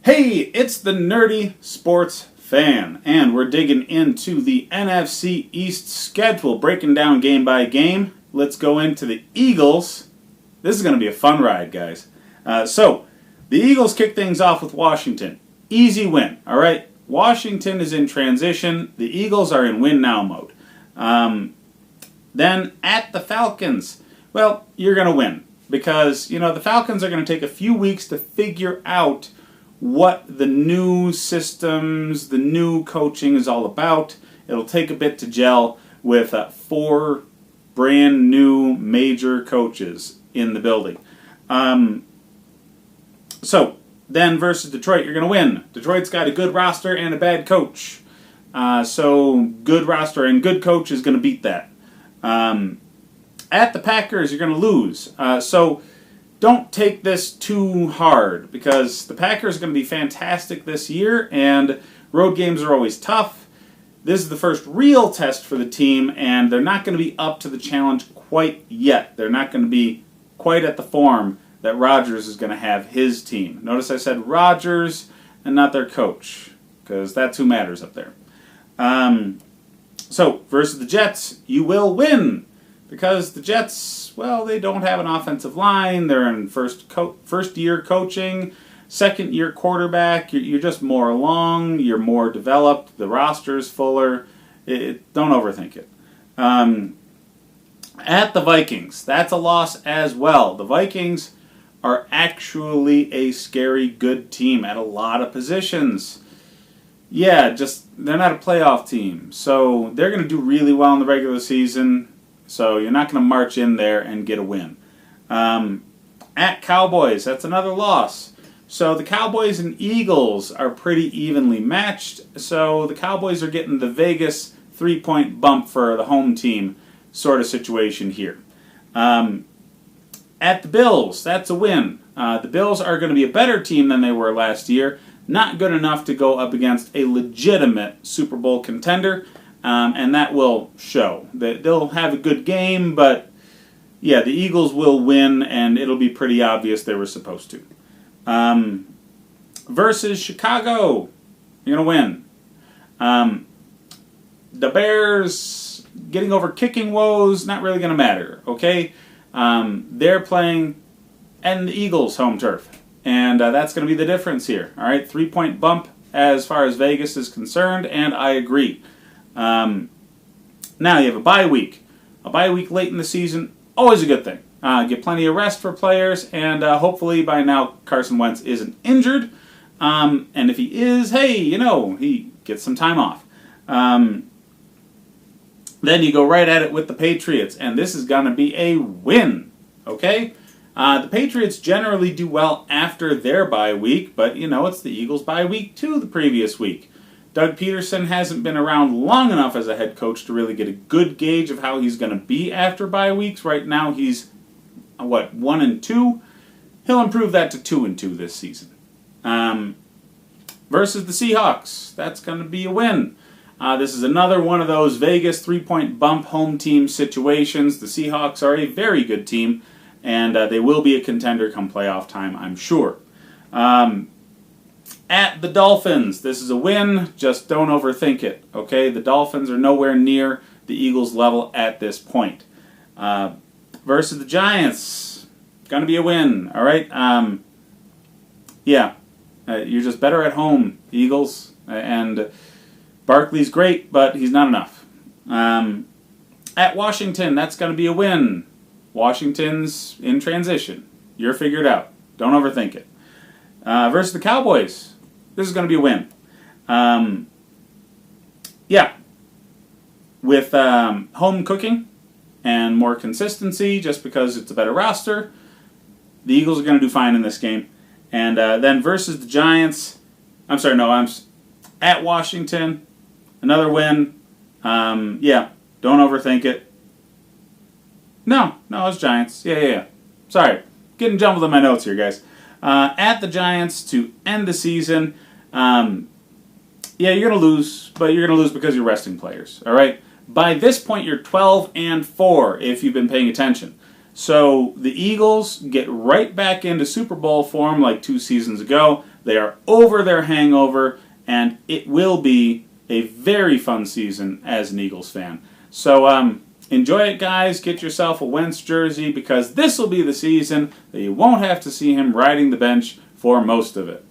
Hey, it's the Nerdy Sports Fan, and we're digging into the NFC East schedule, breaking down game by game. Let's go into the Eagles. This is going to be a fun ride, guys. So, the Eagles kick things off with Washington. Easy win, all right? Washington is in transition. The Eagles are in win-now mode. Then, at the Falcons, well, you're going to win. Because, the Falcons are going to take a few weeks to figure out what the new systems, the new coaching is all about. It'll take a bit to gel with 4 brand new major coaches in the building. So, then versus Detroit, you're going to win. Detroit's got a good roster and a bad coach. So, good roster and good coach is going to beat that. At the Packers, you're going to lose. So, don't take this too hard because the Packers are going to be fantastic this year, and road games are always tough. This is the first real test for the team, and they're not going to be up to the challenge quite yet. They're not going to be quite at the form that Rodgers is going to have his team. Notice I said Rodgers and not their coach, because that's who matters up there. So, versus the Jets, you will win. Because the Jets, well, they don't have an offensive line. They're in first-year coaching, second-year quarterback. You're just more along. You're more developed. The roster is fuller. Don't overthink it. At the Vikings, that's a loss as well. The Vikings are actually a scary good team at a lot of positions. Yeah, they're not a playoff team. So they're going to do really well in the regular season. So you're not going to march in there and get a win. At Cowboys, that's another loss. So the Cowboys and Eagles are pretty evenly matched. So the Cowboys are getting the Vegas 3-point bump for the home team sort of situation here. At the Bills, that's a win. The Bills are going to be a better team than they were last year. Not good enough to go up against a legitimate Super Bowl contender. And that will show. They'll have a good game, but yeah, the Eagles will win, and it'll be pretty obvious they were supposed to. Versus Chicago, you're going to win. The Bears getting over kicking woes, not really going to matter, okay? They're playing in the Eagles' home turf, and that's going to be the difference here, all right? 3-point bump as far as Vegas is concerned, and I agree. Now you have a bye week. A bye week late in the season, always a good thing. Get plenty of rest for players, and hopefully by now Carson Wentz isn't injured. And if he is, hey, he gets some time off. Then you go right at it with the Patriots, and this is going to be a win, okay? The Patriots generally do well after their bye week, but, it's the Eagles' bye week too the previous week. Doug Peterson hasn't been around long enough as a head coach to really get a good gauge of how he's going to be after bye weeks. Right now he's, 1-2? He'll improve that to 2-2 this season. Versus the Seahawks, that's going to be a win. This is another one of those Vegas 3-point bump home team situations. The Seahawks are a very good team, and they will be a contender come playoff time, I'm sure. At the Dolphins, this is a win, just don't overthink it, okay? The Dolphins are nowhere near the Eagles' level at this point. Versus the Giants, gonna be a win, all right? You're just better at home, Eagles, and Barkley's great, but he's not enough. At Washington, that's gonna be a win. Washington's in transition. You're figured out. Don't overthink it. Versus the Cowboys, this is going to be a win. With home cooking and more consistency, just because it's a better roster, the Eagles are going to do fine in this game. And then versus the Giants, at Washington, another win. Don't overthink it. No, it's Giants. Yeah. Sorry, getting jumbled in my notes here, guys. At the Giants to end the season, you're going to lose, but you're going to lose because you're resting players, all right? By this point, you're 12-4 if you've been paying attention. So the Eagles get right back into Super Bowl form like 2 seasons ago. They are over their hangover, and it will be a very fun season as an Eagles fan. So enjoy it, guys. Get yourself a Wentz jersey, because this will be the season that you won't have to see him riding the bench for most of it.